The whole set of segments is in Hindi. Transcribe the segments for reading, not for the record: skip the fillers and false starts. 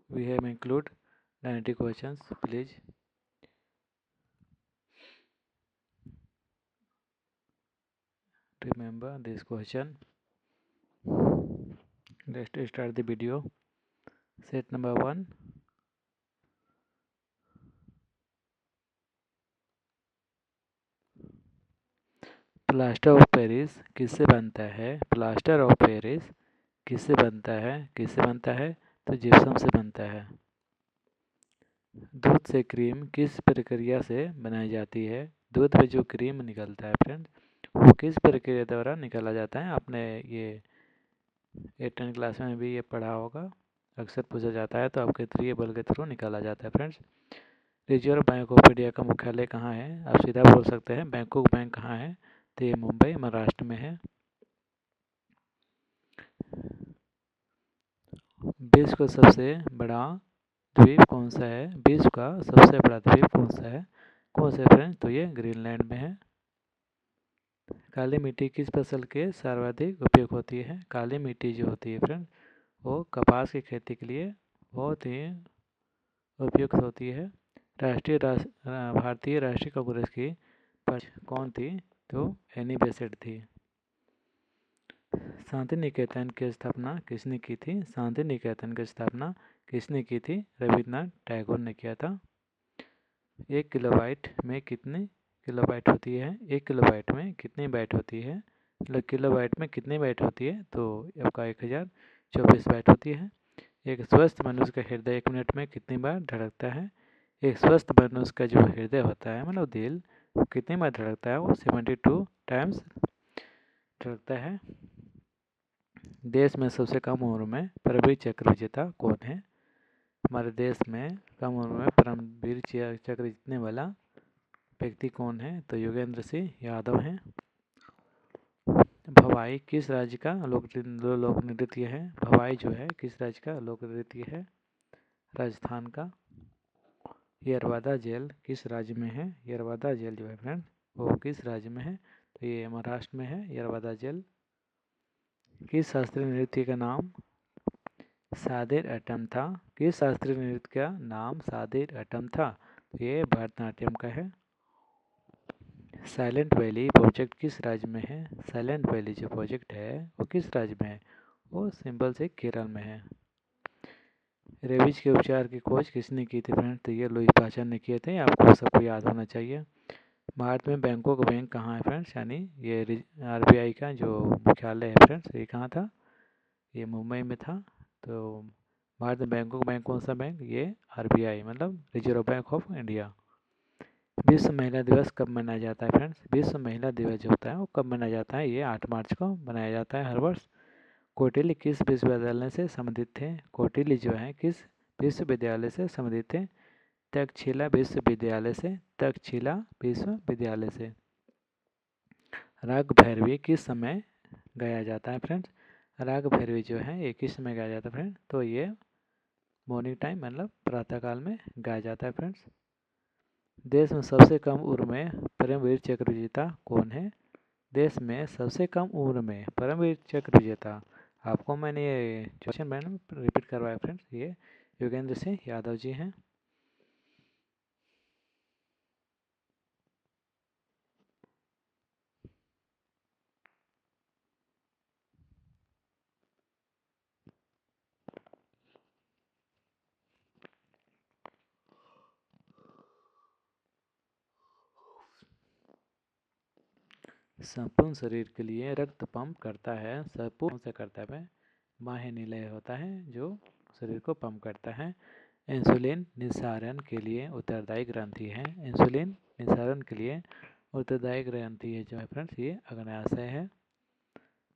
We have include 90 questions. Please remember this question. Let's start the video. Set number 1. Plaster of Paris किससे बनता है? प्लास्टर ऑफ पेरिस किससे बनता है? किससे बनता है? तो जिप्सम से बनता है। दूध से क्रीम किस प्रक्रिया से बनाई जाती है? दूध में जो क्रीम निकलता है फ्रेंड्स, वो किस प्रक्रिया द्वारा निकाला जाता है? आपने ये 8th क्लास में भी ये पढ़ा होगा, अक्सर पूछा जाता है, तो आपके टेबल के थ्रू निकाला जाता है friends. Reserve bank of India का मुख्यालय कहाँ है? आप सीधा बोल सकते हैं बैंकॉक बैंक कहाँ है? तो ये मुंबई महाराष्ट्र में है। विश्व का सबसे बड़ा द्वीप कौन सा है? विश्व का सबसे बड़ा द्वीप कौन सा है? कौन सा है फ्रेंड्स? तो ये ग्रीनलैंड में है। काली मिट्टी किस फसल के सर्वाधिक उपयोग होती है? काली मिट्टी जो होती है फ्रेंड, वो कपास की खेती के लिए बहुत ही उपयुक्त होती है। भारतीय राष्ट्रीय कांग्रेस की कौन थी? तो एनी बेसेंट थी। शांति निकेतन की स्थापना किसने की थी? शांति निकेतन की स्थापना किसने की थी? रविन्द्रनाथ टैगोर ने किया था। 1 किलोबाइट में कितनी किलोबाइट होती है? 1 किलोबाइट में कितनी बाइट होती है? मतलब किलोबाइट में कितनी बाइट होती है? तो आपका 1024 बाइट होती है। एक स्वस्थ मनुष्य का हृदय 1 मिनट में कितनी बार धड़कता है? एक स्वस्थ मनुष्य का जो हृदय होता है, मतलब दिल, वो कितनी बार धड़कता है? वो 72 टाइम्स धड़कता है। देश में सबसे कम उम्र में परमवीर चक्र विजेता कौन है? हमारे देश में कम उम्र में परमवीर चक्र जीतने वाला व्यक्ति कौन है? तो योगेंद्र सिंह यादव हैं। भवाई किस राज्य का लोक नृत्य है? भवाई जो है किस राज्य का लोक नृत्य है? राजस्थान का। यरवादा जेल किस राज्य में है? यरवादा जेल जो है फ्रेंड, वो किस राज्य में है? तो ये महाराष्ट्र में है यरवादा जेल। किस शास्त्रीय नृत्य का नाम सादिर अट्टम था? किस शास्त्रीय नृत्य का नाम सादिर अट्टम था? तो ये भरतनाट्यम का है। साइलेंट वैली प्रोजेक्ट किस राज्य में है? साइलेंट वैली जो प्रोजेक्ट है वो किस राज्य में है? वो सिंपल से केरल में है। रेबीज के उपचार की खोज किसने की थी फ्रेंड्स? तो ये लुई पाश्चर ने किए थे, आपको सबको याद होना चाहिए। भारत में बैंकों का बैंक कहाँ है फ्रेंड्स? यानी ये आरबीआई का जो मुख्यालय है फ्रेंड्स, ये कहाँ था? ये मुंबई में था। तो भारत में बैंकों का बैंक कौन सा बैंक? ये आरबीआई, मतलब रिजर्व बैंक ऑफ इंडिया। विश्व महिला दिवस कब मनाया जाता है फ्रेंड्स? विश्व महिला दिवस जो होता है वो कब मनाया जाता है? ये 8 मार्च को मनाया जाता है हर वर्ष। कौटिल्य किस विश्वविद्यालय से संबंधित थे? कौटिल्य जो है किस विश्वविद्यालय से संबंधित थे? तक्षशिला विश्वविद्यालय से। तक्षशिला विश्वविद्यालय से। राग भैरवी किस समय गाया जाता है फ्रेंड्स? राग भैरवी जो है ये किस समय गाया जाता है फ्रेंड? तो ये मॉर्निंग टाइम, मतलब प्रातःकाल में गाया जाता है फ्रेंड्स। देश में सबसे कम उम्र में परमवीर चक्र विजेता कौन है? देश में सबसे कम उम्र में परमवीर चक्र विजेता, आपको मैंने ये क्वेश्चन मैंने रिपीट करवाया फ्रेंड्स, ये योगेंद्र सिंह यादव जी हैं। संपूर्ण शरीर के लिए रक्त पंप करता है, संपूर्ण से करता है, बाह्य होता है जो शरीर को पंप करता है। इंसुलिन निस्सारण के लिए उत्तरदायी ग्रंथि है। इंसुलिन निस्सारण के लिए उत्तरदायी ग्रंथि है जो है फ्रेंड्स, ये अग्नाशय है।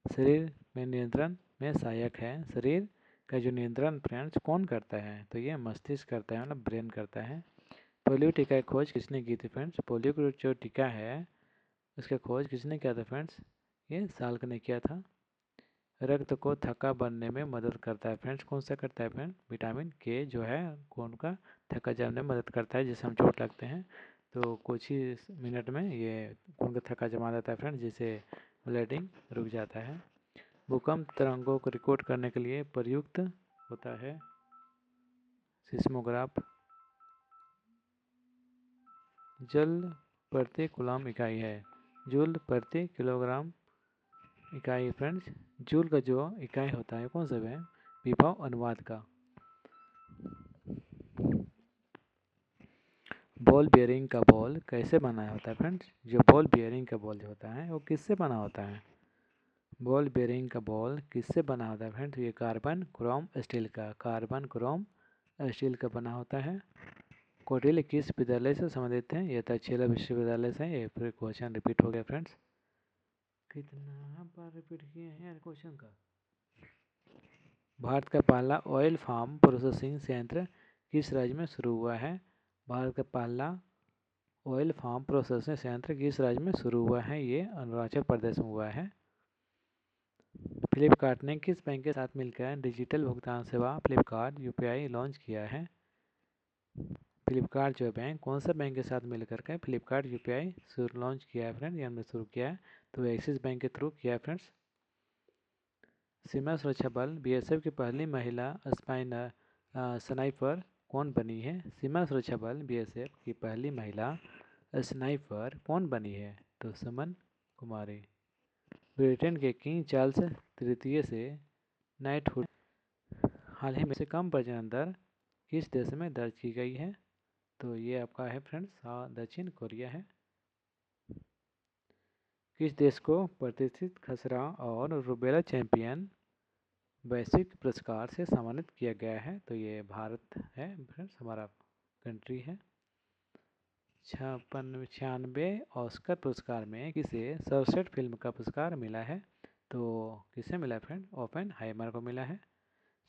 शरीर में नियंत्रण में सहायक है। शरीर का जो नियंत्रण फ्रेंड्स कौन करता है? तो ये मस्तिष्क करता है, मतलब ब्रेन करता है। पोलियो टीका की खोज किसने की थी फ्रेंड्स? पोलियो का जो टीका है उसका खोज किसने किया था फ्रेंड्स? ये साल्क ने किया था। रक्त को थक्का बनने में मदद करता है फ्रेंड्स, कौन सा करता है फ्रेंड? विटामिन के जो है खून का थक्का जमने में मदद करता है, जिससे हम चोट लगते हैं तो कुछ ही मिनट में ये खून का थक्का जमा देता है फ्रेंड्स, जिससे ब्लीडिंग रुक जाता है। भूकंप तरंगों को रिकॉर्ड करने के लिए प्रयुक्त होता है सिस्मोग्राफ जल प्रति कूलम इकाई है, जूल प्रति किलोग्राम इकाई फ्रेंड्स। जूल का जो इकाई होता है कौन सा है, विभव अनुवाद का। बॉल बेयरिंग का बॉल कैसे बना होता है फ्रेंड्स, जो बॉल बेयरिंग का बॉल जो होता है वो किससे बना होता है, बॉल बेयरिंग का बॉल किससे बना होता है फ्रेंड्स, ये कार्बन क्रोम स्टील का, कार्बन क्रोम स्टील का बना होता है। कौटिल्य किस विद्यालय से संबंधित है, ये तक्षशिला विश्वविद्यालय से। ये फिर क्वेश्चन रिपीट हो गया फ्रेंड्स, कितना बार रिपीट किए हैं यार क्वेश्चन का। भारत का पहला ऑयल फार्म प्रोसेसिंग संयंत्र किस राज्य में शुरू हुआ है, भारत का पहला ऑयल फार्म प्रोसेसिंग संयंत्र किस राज्य में शुरू हुआ है, ये अरुणाचल प्रदेश में हुआ है। फ्लिपकार्ट ने किस बैंक के साथ मिलकर डिजिटल भुगतान सेवा फ्लिपकार्ट यूपीआई लॉन्च किया है, फ्लिपकार्ट जो बैंक कौन सा बैंक के साथ मिलकर के फ्लिपकार्ट यूपीआई लॉन्च किया है फ्रेंड, हमने शुरू किया है तो एक्सिस बैंक के थ्रू किया है फ्रेंड्स। सीमा सुरक्षा बल बीएसएफ की पहली महिला स्नाइपर कौन बनी है, सीमा सुरक्षा बल बीएसएफ की पहली महिला स्नाइपर कौन बनी है, तो समन कुमारी। ब्रिटेन के किंग चार्ल्स तृतीय से नाइटहुड हाल ही में से कम प्रजनन दर किस देश में दर्ज की गई है, तो ये आपका है फ्रेंड्स दक्षिण कोरिया है। किस देश को प्रतिष्ठित खसरा और रुबेला चैंपियन वैश्विक पुरस्कार से सम्मानित किया गया है, तो ये भारत है फ्रेंड्स, हमारा कंट्री है। 96 ऑस्कर पुरस्कार में किसे सर्वश्रेष्ठ फिल्म का पुरस्कार मिला है, तो किसे मिला है फ्रेंड, ओपेनहाइमर को मिला है।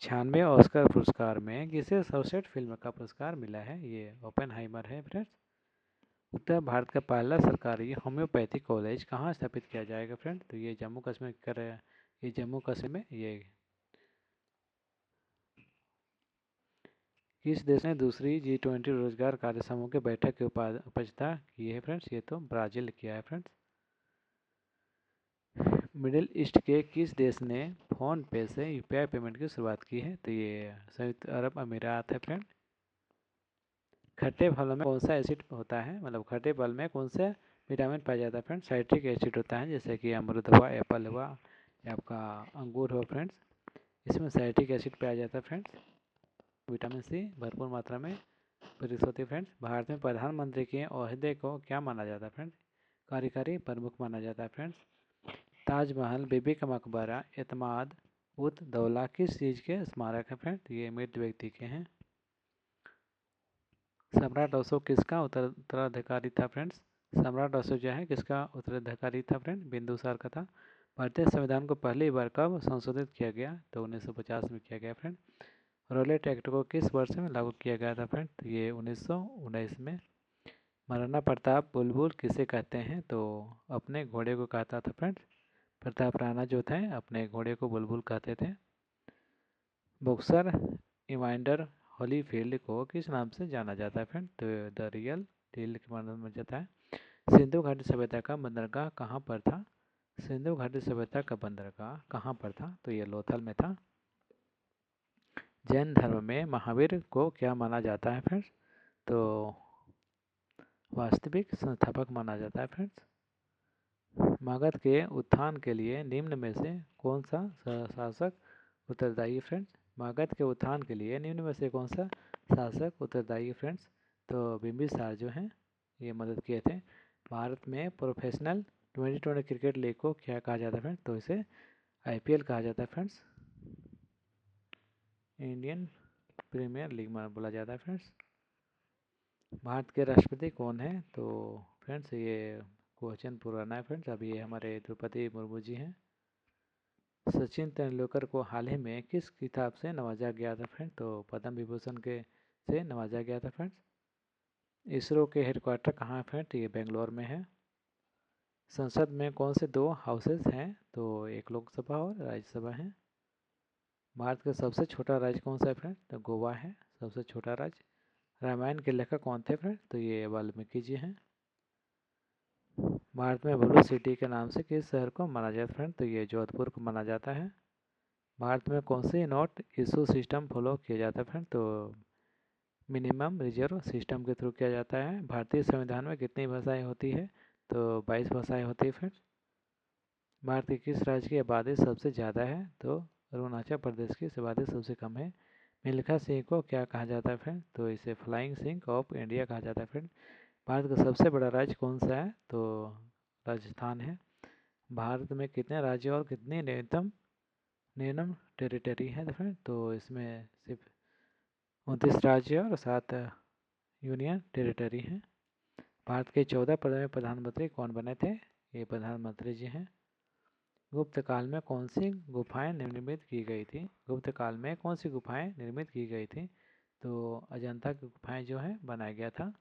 96 ऑस्कर पुरस्कार में किसे सर्वश्रेष्ठ फिल्म का पुरस्कार मिला है, ये ओपेनहाइमर है फ्रेंड्स। उत्तर भारत का पहला सरकारी होम्योपैथिक कॉलेज कहाँ स्थापित किया जाएगा फ्रेंड, तो ये जम्मू कश्मीर कर, ये जम्मू कश्मीर में। ये किस देश ने दूसरी G20 रोजगार कार्य समूह की बैठक की अध्यक्षता की है फ्रेंड्स, ये तो ब्राज़ील किया है फ्रेंड्स। मिडिल ईस्ट के किस देश ने फ़ोन पे से यूपीआई पेमेंट की शुरुआत की है, तो ये संयुक्त अरब अमीरात है फ्रेंड। खट्टे फलों में कौन सा एसिड होता है, मतलब खट्टे फल में कौन सा विटामिन पाया जाता है फ्रेंड्स, साइट्रिक एसिड होता है, जैसे कि अमरूद हुआ, एप्पल हुआ या आपका अंगूर हुआ फ्रेंड्स, इसमें साइट्रिक एसिड पाया जाता है फ्रेंड्स। विटामिन सी भरपूर मात्रा में प्रयुक्त होती है फ्रेंड्स। भारत में प्रधानमंत्री के ओहदे को क्या माना जाता है फ्रेंड्स, कार्यकारी प्रमुख माना जाता है फ्रेंड्स। ताजमहल, बीबी का मकबरा, एतमाद उद दौला किस चीज़ के स्मारक है फ्रेंड, ये मृत व्यक्ति के हैं। सम्राट अशोक किसका उत्तराधिकारी था फ्रेंड्स, सम्राट अशोक जो है किसका उत्तराधिकारी था फ्रेंड, बिंदुसार का था। भारतीय संविधान को पहली बार कब संशोधित किया गया, तो 1950 में किया गया फ्रेंड। रॉलेट एक्ट को किस वर्ष में लागू किया गया था फ्रेंड, तो ये 1919 में। महाराणा प्रताप बुलबुल किसे कहते हैं, तो अपने घोड़े को कहता था फ्रेंड्स, प्रताप राणा जो थे अपने घोड़े को बुलबुल कहते थे। बॉक्सर इवांडर होलीफील्ड को किस नाम से जाना जाता है फ्रेंड, तो द रियल डील के नाम में जाता है। सिंधु घाटी सभ्यता का बंदरगाह कहाँ पर था, सिंधु घाटी सभ्यता का बंदरगाह कहाँ पर था, तो ये लोथल में था। जैन धर्म में महावीर को क्या माना जाता है फ्रेंड्स, तो वास्तविक संस्थापक माना जाता है फ्रेंड्स। मगध के उत्थान के लिए निम्न में से कौन सा शासक उत्तरदायी फ्रेंड्स, मगध के उत्थान के लिए निम्न में से कौन सा शासक उत्तरदायी फ्रेंड्स, तो बिंबिसार जो हैं ये मदद किए थे। भारत में प्रोफेशनल 2020 क्रिकेट लीग को क्या कहा जाता है फ्रेंड्स, तो इसे IPL कहा जाता है फ्रेंड्स, इंडियन प्रीमियर लीग में बोला जाता है फ्रेंड्स। भारत के राष्ट्रपति कौन है, तो फ्रेंड्स ये क्वेश्चन पुराना है फ्रेंड्स, अभी ये हमारे द्रौपदी मुर्मू जी हैं। सचिन तेंदुलकर को हाल ही में किस खिताब से नवाजा गया था फ्रेंड, तो पद्म विभूषण के से नवाजा गया था फ्रेंड्स। इसरो के हेडक्वार्टर कहाँ है फ्रेंड, ये बेंगलोर में है। संसद में कौन से 2 हाउसेज हैं, तो एक लोकसभा और राज्यसभा है। भारत का सबसे छोटा राज्य कौन सा है फ्रेंड, तो गोवा है सबसे छोटा राज्य। रामायण के लेखक कौन थे फ्रेंड, तो ये वाल्मीकि जी हैं। भारत में ब्लू सिटी के नाम से किस शहर को माना जाता है फ्रेंड, तो ये जोधपुर को माना जाता है। भारत में कौन सी नोट इशू सिस्टम फॉलो किया जाता है फ्रेंड, तो मिनिमम रिजर्व सिस्टम के थ्रू किया जाता है। भारतीय संविधान में कितनी भाषाएं होती है? तो 22 भाषाएं होती है फ्रेंड्स। भारत के किस राज्य की आबादी सबसे ज़्यादा है? तो अरुणाचल प्रदेश की आबादी सबसे कम है। मिल्खा सिंह को क्या कहा जाता है फ्रेंड? तो इसे फ्लाइंग सिंह ऑफ इंडिया कहा जाता है फ्रेंड। भारत का सबसे बड़ा राज्य कौन सा है? तो राजस्थान है। भारत में कितने राज्य और कितनी न्यूनतम टेरिटरी है फ्रेंड? तो इसमें सिर्फ 29 राज्य और 7 यूनियन टेरिटरी हैं। भारत के 14 प्रधानमंत्री कौन बने थे? ये प्रधानमंत्री जी हैं। गुप्त काल में कौन सी गुफाएं निर्मित की गई थी? गुप्त काल में कौन सी गुफाएं निर्मित की गई थी? तो अजंता की गुफाएं जो है बनाया गया था।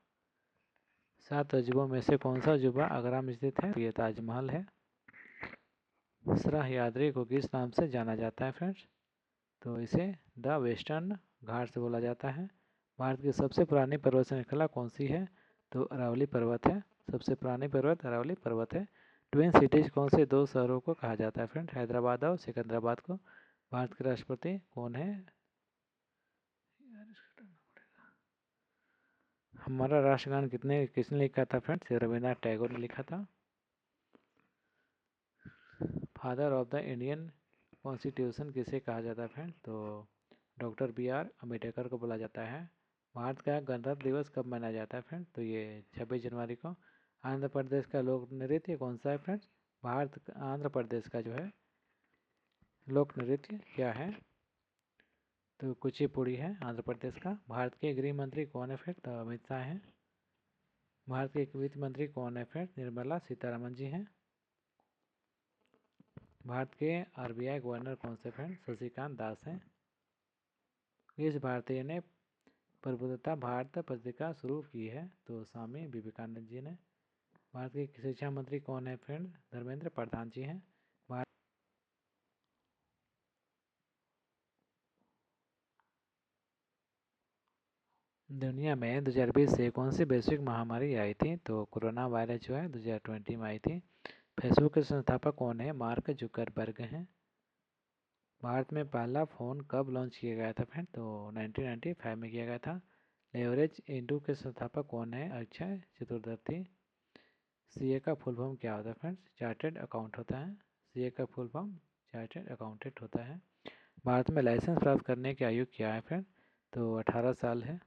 7 अजूबों में से कौन सा अजूबा आगरा में स्थित है? तो ये ताजमहल है। सह्याद्री को किस नाम से जाना जाता है फ्रेंड्स? तो इसे द वेस्टर्न घाट से बोला जाता है। भारत की सबसे पुरानी पर्वत श्रृंखला कौन सी है? तो अरावली पर्वत है। सबसे पुरानी पर्वत अरावली पर्वत है। ट्विन सिटीज कौन से दो शहरों को कहा जाता है फ्रेंड? हैदराबाद और सिकंदराबाद को। भारत के राष्ट्रपति कौन है? हमारा राष्ट्रगान किसने लिखा था फ्रेंड्स? रविन्द्रनाथ टैगोर ने लिखा था। Father of the Indian constitution किसे कहा जाता है फ्रेंड? तो डॉक्टर बी.आर. अम्बेडकर को बोला जाता है। भारत का गणतंत्र दिवस कब मनाया जाता है फ्रेंड? तो ये 26 जनवरी को। आंध्र प्रदेश का लोक नृत्य कौन सा है फ्रेंड्स? आंध्र प्रदेश का जो है लोक नृत्य क्या है? तो कुचिपुड़ी है आंध्र प्रदेश का। भारत के गृह मंत्री कौन है फ्रेंड? तो अमित शाह हैं। भारत के वित्त मंत्री कौन है फ्रेंड? निर्मला सीतारमन जी हैं। भारत के आरबीआई गवर्नर कौन से फ्रेंड? शशिकांत दास हैं। किस भारतीय ने प्रबुद्धता भारत पत्रिका शुरू की है? तो स्वामी विवेकानंद जी ने। भारत के शिक्षा मंत्री कौन है फ्रेंड? धर्मेंद्र प्रधान जी हैं। भारत दुनिया में 2020 से कौन सी वैश्विक महामारी आई थी? तो कोरोना वायरस जो है 2020 में आई थी। फेसबुक के संस्थापक कौन है? मार्क जुकरबर्ग हैं। भारत में पहला फ़ोन कब लॉन्च किया गया था फ्रेंड? तो 1995 में किया गया था। लेवरेज इंडू के संस्थापक कौन है? अक्षय चतुर्वेदी। सीए का फुल फॉर्म क्या होता है फ्रेंड्स? चार्टर्ड अकाउंट होता है। सीए का फुल फॉर्म चार्टर्ड अकाउंटेंट होता है। भारत में लाइसेंस प्राप्त करने की आयु क्या है फ्रेंड? तो 18 साल है।